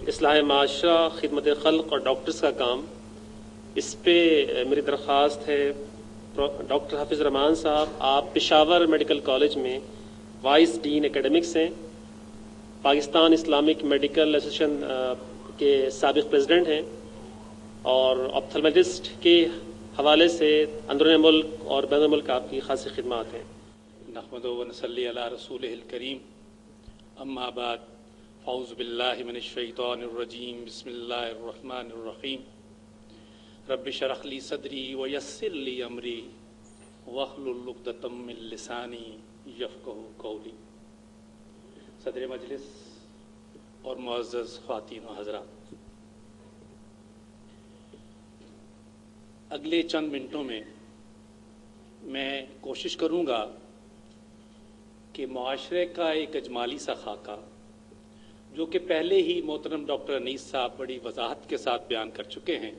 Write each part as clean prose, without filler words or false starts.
اصلاح معاشرہ، خدمت خلق اور ڈاکٹرز کا کام، اس پہ میری درخواست ہے ڈاکٹر حافظ رحمان صاحب، آپ پشاور میڈیکل کالج میں وائس ڈین اکیڈمکس ہیں، پاکستان اسلامک میڈیکل ایسوسیشن کے سابق پریزیڈنٹ ہیں، اور آپتھلمالجسٹ کے حوالے سے اندرون ملک اور بین الملک آپ کی خاصی خدمات ہیں۔ نحمدہ و نصلی علی رسولہ الکریم، اما بعد، فاعوذ باللہ من الشیطان الرجیم، بسم اللہ الرحمن الرحیم، رب اشرح لی صدری ویسر لی امری واحلل عقدۃ من لسانی یفقہوا قولی۔ صدر مجلس اور معزز خواتین و حضرات، اگلے چند منٹوں میں کوشش کروں گا کہ معاشرے کا ایک اجمالی سا خاکہ، جو کہ پہلے ہی محترم ڈاکٹر انیس صاحب بڑی وضاحت کے ساتھ بیان کر چکے ہیں،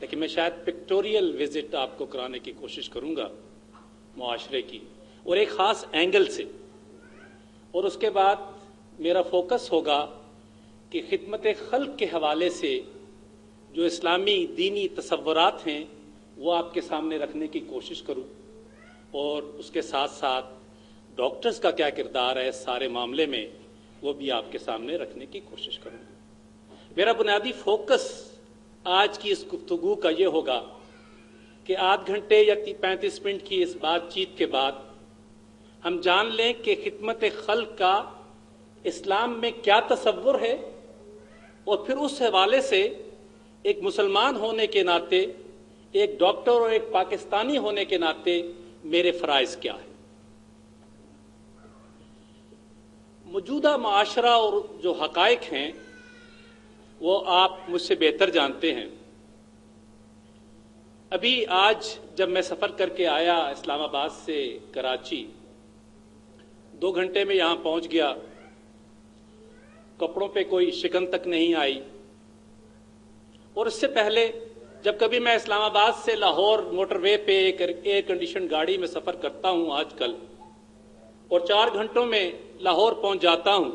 لیکن میں شاید پکٹوریل وزٹ آپ کو کرانے کی کوشش کروں گا معاشرے کی، اور ایک خاص اینگل سے، اور اس کے بعد میرا فوکس ہوگا کہ خدمت خلق کے حوالے سے جو اسلامی دینی تصورات ہیں وہ آپ کے سامنے رکھنے کی کوشش کروں، اور اس کے ساتھ ساتھ ڈاکٹرز کا کیا کردار ہے اس سارے معاملے میں وہ بھی آپ کے سامنے رکھنے کی کوشش کروں گا۔ میرا بنیادی فوکس آج کی اس گفتگو کا یہ ہوگا کہ آدھ گھنٹے یا 35 منٹ کی اس بات چیت کے بعد ہم جان لیں کہ خدمت خلق کا اسلام میں کیا تصور ہے، اور پھر اس حوالے سے ایک مسلمان ہونے کے ناطے، ایک ڈاکٹر اور ایک پاکستانی ہونے کے ناطے میرے فرائض کیا ہیں۔ موجودہ معاشرہ اور جو حقائق ہیں وہ آپ مجھ سے بہتر جانتے ہیں۔ ابھی آج جب میں سفر کر کے آیا اسلام آباد سے کراچی، 2 گھنٹے میں یہاں پہنچ گیا، کپڑوں پہ کوئی شکن تک نہیں آئی، اور اس سے پہلے جب کبھی میں اسلام آباد سے لاہور موٹر وے پہ ایک ایئر کنڈیشن گاڑی میں سفر کرتا ہوں آج کل، اور 4 گھنٹوں میں لاہور پہنچ جاتا ہوں،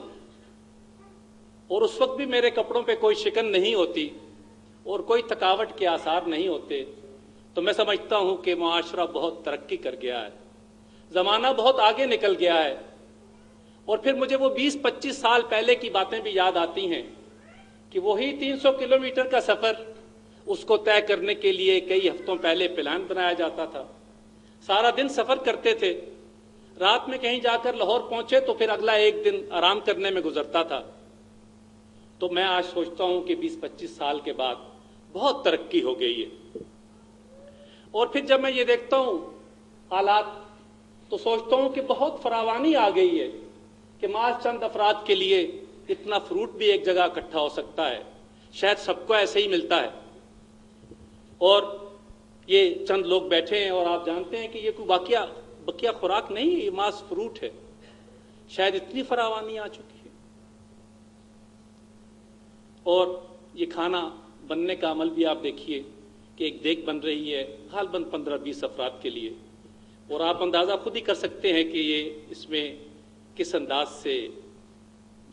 اور اس وقت بھی میرے کپڑوں پہ کوئی شکن نہیں ہوتی اور کوئی تھکاوٹ کے آثار نہیں ہوتے، تو میں سمجھتا ہوں کہ معاشرہ بہت ترقی کر گیا ہے، زمانہ بہت آگے نکل گیا ہے۔ اور پھر مجھے وہ 20-25 سال پہلے کی باتیں بھی یاد آتی ہیں کہ وہی 300 کلومیٹر کا سفر، اس کو طے کرنے کے لیے کئی ہفتوں پہلے پلان بنایا جاتا تھا، سارا دن سفر کرتے تھے، رات میں کہیں جا کر لاہور پہنچے تو پھر اگلا ایک دن آرام کرنے میں گزرتا تھا۔ تو میں آج سوچتا ہوں کہ 20-25 سال کے بعد بہت ترقی ہو گئی ہے، اور پھر جب میں یہ دیکھتا ہوں حالات تو سوچتا ہوں کہ بہت فراوانی آ گئی ہے کہ محض چند افراد کے لیے اتنا فروٹ بھی ایک جگہ اکٹھا ہو سکتا ہے، شاید سب کو ایسے ہی ملتا ہے، اور یہ چند لوگ بیٹھے ہیں اور آپ جانتے ہیں کہ یہ کوئی بقیہ خوراک نہیں ہے، یہ محض فروٹ ہے، شاید اتنی فراوانی آ چکی ہے۔ اور یہ کھانا بننے کا عمل بھی آپ دیکھیے کہ ایک دیگ بن رہی ہے غالباً 15-20 افراد کے لیے، اور آپ اندازہ خود ہی کر سکتے ہیں کہ یہ اس میں کس انداز سے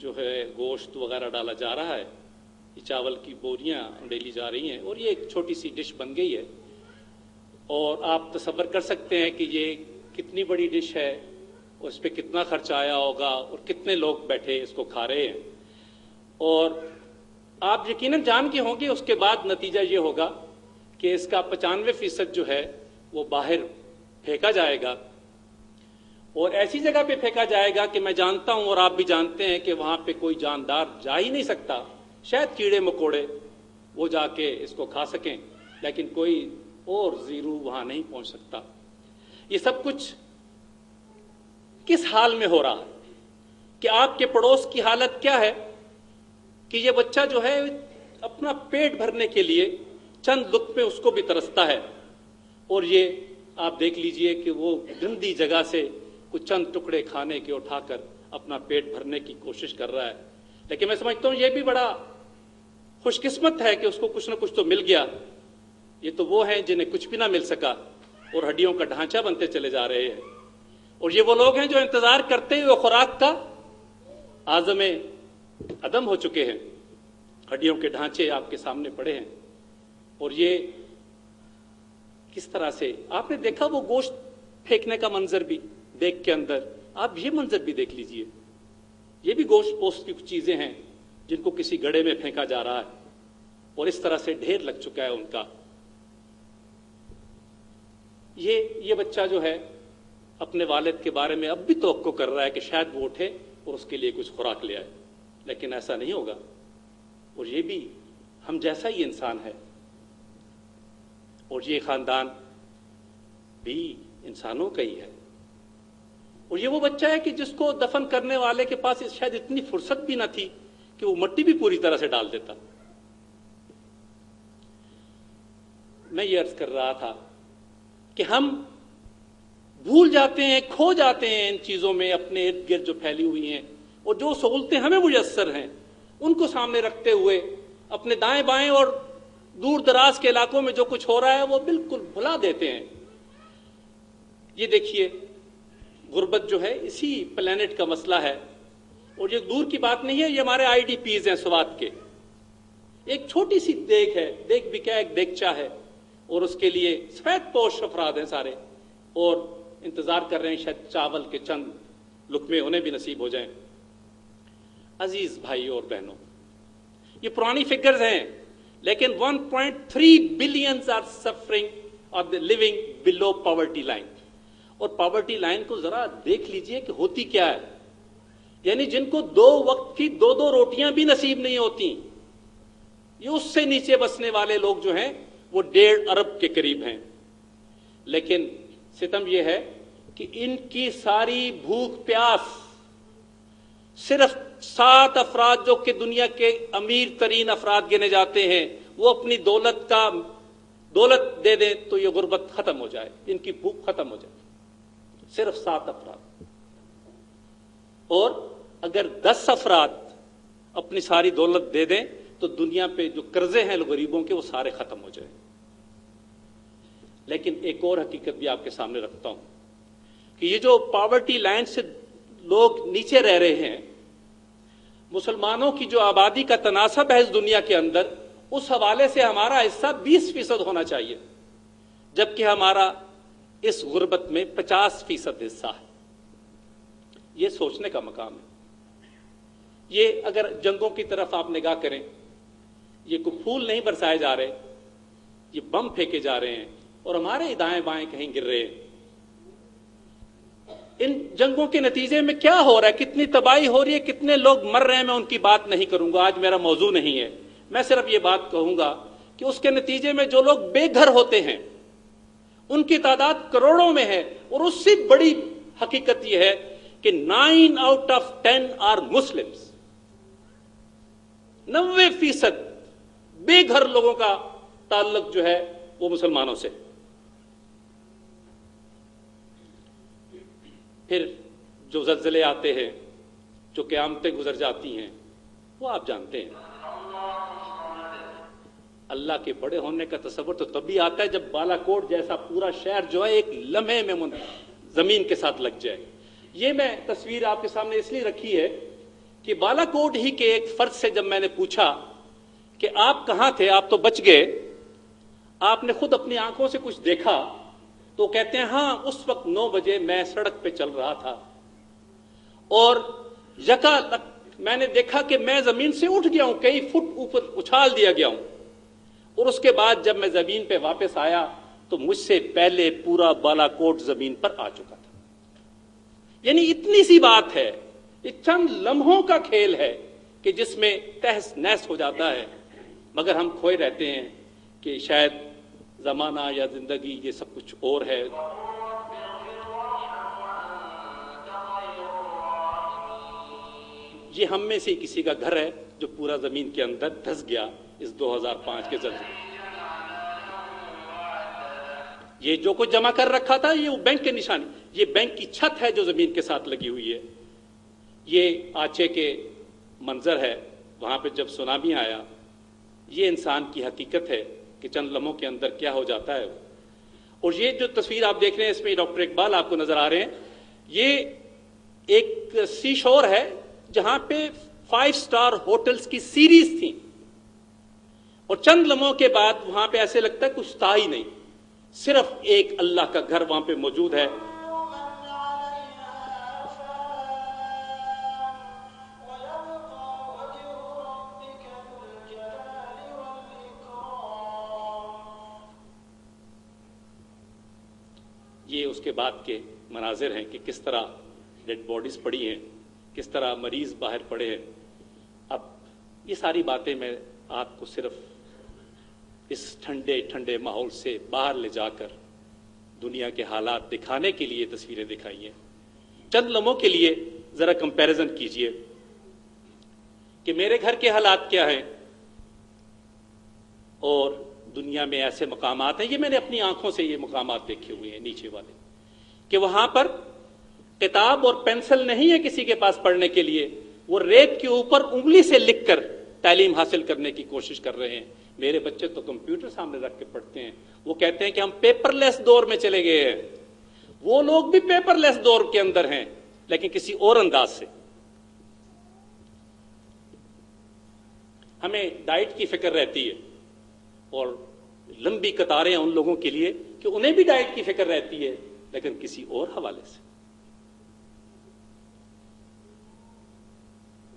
جو ہے گوشت وغیرہ ڈالا جا رہا ہے، یہ چاول کی بوریاں ڈیلی جا رہی ہیں، اور یہ ایک چھوٹی سی ڈش بن گئی ہے، اور آپ تصور کر سکتے ہیں کہ یہ کتنی بڑی ڈش ہے، اور اس پہ کتنا خرچ آیا ہوگا اور کتنے لوگ بیٹھے اس کو کھا رہے ہیں۔ اور آپ یقیناً جان کے ہوں گے اس کے بعد نتیجہ یہ ہوگا کہ اس کا 95% جو ہے وہ باہر پھینکا جائے گا، اور ایسی جگہ پہ پھینکا جائے گا کہ میں جانتا ہوں اور آپ بھی جانتے ہیں کہ وہاں پہ کوئی جاندار جا ہی نہیں سکتا، شاید کیڑے مکوڑے وہ جا کے اس کو کھا سکیں، لیکن کوئی اور زیرو وہاں نہیں پہنچ سکتا۔ یہ سب کچھ کس حال میں ہو رہا ہے کہ آپ کے پڑوس کی حالت کیا ہے کہ یہ بچہ جو ہے اپنا پیٹ بھرنے کے لیے چند لقمے اس کو بھی ترستا ہے، اور یہ آپ دیکھ لیجئے کہ وہ گندی جگہ سے کچھ چند ٹکڑے کھانے کے اٹھا کر اپنا پیٹ بھرنے کی کوشش کر رہا ہے۔ لیکن میں سمجھتا ہوں یہ بھی بڑا خوش قسمت ہے کہ اس کو کچھ نہ کچھ تو مل گیا۔ یہ تو وہ ہیں جنہیں کچھ بھی نہ مل سکا اور ہڈیوں کا ڈھانچہ بنتے چلے جا رہے ہیں، اور یہ وہ لوگ ہیں جو انتظار کرتے ہوئے خوراک کا عازم عدم ہو چکے ہیں۔ ہڈیوں کے ڈھانچے آپ کے سامنے پڑے ہیں، اور یہ کس طرح سے آپ نے دیکھا وہ گوشت پھینکنے کا منظر بھی بیگ کے اندر، آپ یہ منظر بھی دیکھ لیجئے، یہ بھی گوشت پوست کی کچھ چیزیں ہیں جن کو کسی گڑھے میں پھینکا جا رہا ہے، اور اس طرح سے ڈھیر لگ چکا ہے ان کا۔ یہ بچہ جو ہے اپنے والد کے بارے میں اب بھی توقع کر رہا ہے کہ شاید وہ اٹھے اور اس کے لیے کچھ خوراک لے آئے، لیکن ایسا نہیں ہوگا، اور یہ بھی ہم جیسا ہی انسان ہے، اور یہ خاندان بھی انسانوں کا ہی ہے، اور یہ وہ بچہ ہے کہ جس کو دفن کرنے والے کے پاس شاید اتنی فرصت بھی نہ تھی کہ وہ مٹی بھی پوری طرح سے ڈال دیتا۔ میں یہ عرض کر رہا تھا کہ ہم بھول جاتے ہیں، کھو جاتے ہیں ان چیزوں میں اپنے ارد گرد جو پھیلی ہوئی ہیں، اور جو سہولتیں ہمیں میسر ہیں ان کو سامنے رکھتے ہوئے اپنے دائیں بائیں اور دور دراز کے علاقوں میں جو کچھ ہو رہا ہے وہ بالکل بھلا دیتے ہیں۔ یہ دیکھیے غربت جو ہے اسی پلانٹ کا مسئلہ ہے، اور یہ دور کی بات نہیں ہے، یہ ہمارے آئی ڈی پیز ہیں سوات کے، ایک چھوٹی سی دیگ ہے، دیگ بھی کیا ایک دیگچہ ہے، اور اس کے لیے سفید پوش افراد ہیں سارے، اور انتظار کر رہے ہیں شاید چاول کے چند لقمے انہیں بھی نصیب ہو جائیں۔ عزیز بھائیوں اور بہنوں، یہ پرانی فگرز ہیں، لیکن 1.3 بلینز آر سفرنگ اور لیونگ بلو پاورٹی لائن، اور پاورٹی لائن کو ذرا دیکھ لیجئے کہ ہوتی کیا ہے، یعنی جن کو 2 وقت کی 2 روٹیاں بھی نصیب نہیں ہوتی، یہ اس سے نیچے بسنے والے لوگ جو ہیں وہ 1.5 ارب کے قریب ہیں۔ لیکن ستم یہ ہے کہ ان کی ساری بھوک پیاس صرف 7 افراد جو کہ دنیا کے امیر ترین افراد گنے جاتے ہیں، وہ اپنی دولت دے دیں تو یہ غربت ختم ہو جائے، ان کی بھوک ختم ہو جائے، صرف 7 افراد، اور اگر 10 افراد اپنی ساری دولت دے دیں تو دنیا پہ جو قرضے ہیں غریبوں کے وہ سارے ختم ہو جائیں۔ لیکن ایک اور حقیقت بھی آپ کے سامنے رکھتا ہوں کہ یہ جو پاورٹی لائن سے لوگ نیچے رہ رہے ہیں، مسلمانوں کی جو آبادی کا تناسب ہے اس دنیا کے اندر، اس حوالے سے ہمارا حصہ 20% ہونا چاہیے، جبکہ ہمارا اس غربت میں 50% حصہ ہے۔ یہ سوچنے کا مقام ہے۔ یہ اگر جنگوں کی طرف آپ نگاہ کریں، یہ کوئی پھول نہیں برسائے جا رہے، یہ بم پھینکے جا رہے ہیں اور ہمارے دائیں بائیں کہیں گر رہے ہیں۔ ان جنگوں کے نتیجے میں کیا ہو رہا ہے، کتنی تباہی ہو رہی ہے، کتنے لوگ مر رہے ہیں، میں ان کی بات نہیں کروں گا، آج میرا موضوع نہیں ہے۔ میں صرف یہ بات کہوں گا کہ اس کے نتیجے میں جو لوگ بے گھر ہوتے ہیں ان کی تعداد کروڑوں میں ہے، اور اس سے بڑی حقیقت یہ ہے کہ 9 آؤٹ آف 10 آر مسلمز، 90% بے گھر لوگوں کا تعلق جو ہے وہ مسلمانوں سے۔ پھر جو زلزلے آتے ہیں، جو قیامتیں گزر جاتی ہیں، وہ آپ جانتے ہیں۔ اللہ کے بڑے ہونے کا تصور تو تب بھی آتا ہے جب بالا کوٹ جیسا پورا شہر جو ہے ایک لمحے میں زمین کے ساتھ لگ جائے۔ یہ میں تصویر آپ کے سامنے اس لیے رکھی ہے کہ بالا کوٹ ہی کے ایک فرد سے جب میں نے پوچھا کہ آپ کہاں تھے، آپ تو بچ گئے، آپ نے خود اپنی آنکھوں سے کچھ دیکھا، تو کہتے ہیں ہاں اس وقت 9 بجے میں سڑک پہ چل رہا تھا اور میں نے دیکھا کہ میں زمین سے اٹھ گیا ہوں، کئی فٹ اوپر اچھال دیا گیا ہوں، اور اس کے بعد جب میں زمین پہ واپس آیا تو مجھ سے پہلے پورا بالا کوٹ زمین پر آ چکا تھا۔ یعنی اتنی سی بات ہے، یہ چند لمحوں کا کھیل ہے کہ جس میں تہس نہس ہو جاتا ہے، مگر ہم کھوئے رہتے ہیں کہ شاید زمانہ یا زندگی یہ سب کچھ اور ہے۔ یہ ہم میں سے کسی کا گھر ہے جو پورا زمین کے اندر دھس گیا اس 2005 کے زلزلے۔ یہ جو کچھ جمع کر رکھا تھا یہ بینک کے نشانی، یہ بینک کی چھت ہے جو زمین کے ساتھ لگی ہوئی ہے۔ یہ آچے کے منظر ہے وہاں پہ جب سونامی آیا۔ یہ انسان کی حقیقت ہے کہ چند لمحوں کے اندر کیا ہو جاتا ہے۔ اور یہ جو تصویر آپ دیکھ رہے ہیں اس میں ڈاکٹر اقبال آپ کو نظر آ رہے ہیں، یہ ایک سی شور ہے جہاں پہ 5 اسٹار ہوٹلز کی سیریز تھیں اور چند لمحوں کے بعد وہاں پہ ایسے لگتا ہے کچھ تھا ہی نہیں، صرف ایک اللہ کا گھر وہاں پہ موجود ہے. یہ اس کے بعد کے مناظر ہیں کہ کس طرح ڈیڈ باڈیز پڑی ہیں، کس طرح مریض باہر پڑے ہیں. اب یہ ساری باتیں میں آپ کو صرف اس ٹھنڈے ٹھنڈے ماحول سے باہر لے جا کر دنیا کے حالات دکھانے کے لیے تصویریں دکھائی ہیں. چند لمحوں کے لیے ذرا کمپیریزن کیجئے کہ میرے گھر کے حالات کیا ہیں اور دنیا میں ایسے مقامات ہیں. یہ میں نے اپنی آنکھوں سے یہ مقامات دیکھے ہوئے ہیں نیچے والے، کہ وہاں پر کتاب اور پینسل نہیں ہے کسی کے پاس پڑھنے کے لیے، وہ ریت کے اوپر انگلی سے لکھ کر تعلیم حاصل کرنے کی کوشش کر رہے ہیں. میرے بچے تو کمپیوٹر سامنے رکھ کے پڑھتے ہیں. وہ کہتے ہیں کہ ہم پیپر لیس دور میں چلے گئے ہیں. وہ لوگ بھی پیپر لیس دور کے اندر ہیں لیکن کسی اور انداز سے. ہمیں ڈائٹ کی فکر رہتی ہے اور لمبی قطاریں ان لوگوں کے لیے کہ انہیں بھی ڈائٹ کی فکر رہتی ہے لیکن کسی اور حوالے سے.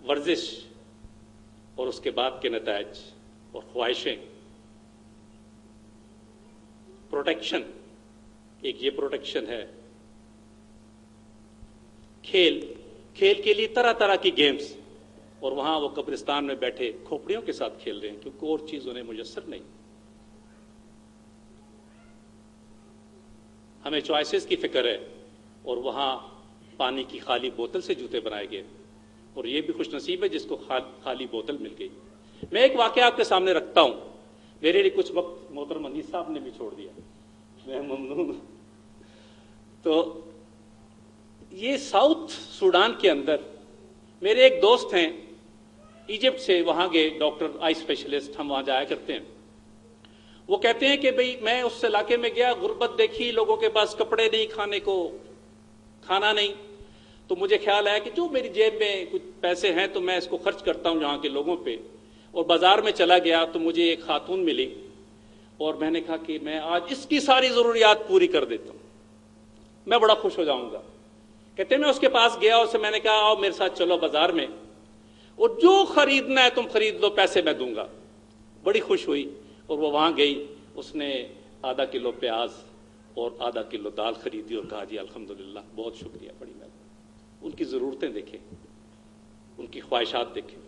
ورزش اور اس کے بعد کے نتائج اور خواہشیں، پروٹیکشن، ایک یہ پروٹیکشن ہے. کھیل کے لیے طرح طرح کی گیمز، اور وہاں وہ قبرستان میں بیٹھے کھوپڑیوں کے ساتھ کھیل رہے ہیں کیونکہ اور چیز انہیں میسر نہیں. ہمیں چوائسز کی فکر ہے اور وہاں پانی کی خالی بوتل سے جوتے بنائے گئے، اور یہ بھی خوش نصیب ہے جس کو خالی بوتل مل گئی. میں ایک واقعہ آپ کے سامنے رکھتا ہوں. میرے لیے کچھ وقت محترم انیس صاحب نے بھی چھوڑ دیا، میں ممنون. تو یہ ساؤتھ سوڈان کے اندر میرے ایک دوست ہیں ایجپٹ سے، وہاں گئے ڈاکٹر آئی اسپیشلسٹ، ہم وہاں جایا کرتے ہیں. وہ کہتے ہیں کہ بھئی میں اس علاقے میں گیا، غربت دیکھی، لوگوں کے پاس کپڑے نہیں، کھانے کو کھانا نہیں، تو مجھے خیال آیا کہ جو میری جیب میں کچھ پیسے ہیں تو میں اس کو خرچ کرتا ہوں یہاں کے لوگوں پہ. اور بازار میں چلا گیا تو مجھے ایک خاتون ملی اور میں نے کہا کہ میں آج اس کی ساری ضروریات پوری کر دیتا ہوں، میں بڑا خوش ہو جاؤں گا. کہتے ہیں میں اس کے پاس گیا، اسے میں نے کہا آؤ میرے ساتھ چلو بازار میں اور جو خریدنا ہے تم خرید لو، پیسے میں دوں گا. بڑی خوش ہوئی اور وہ وہاں گئی. اس نے آدھا کلو پیاز اور آدھا کلو دال خریدی اور کہا جی الحمدللہ بہت شکریہ، بڑی مہربانی. ان کی ضرورتیں دیکھیں، ان کی خواہشات دیکھیں.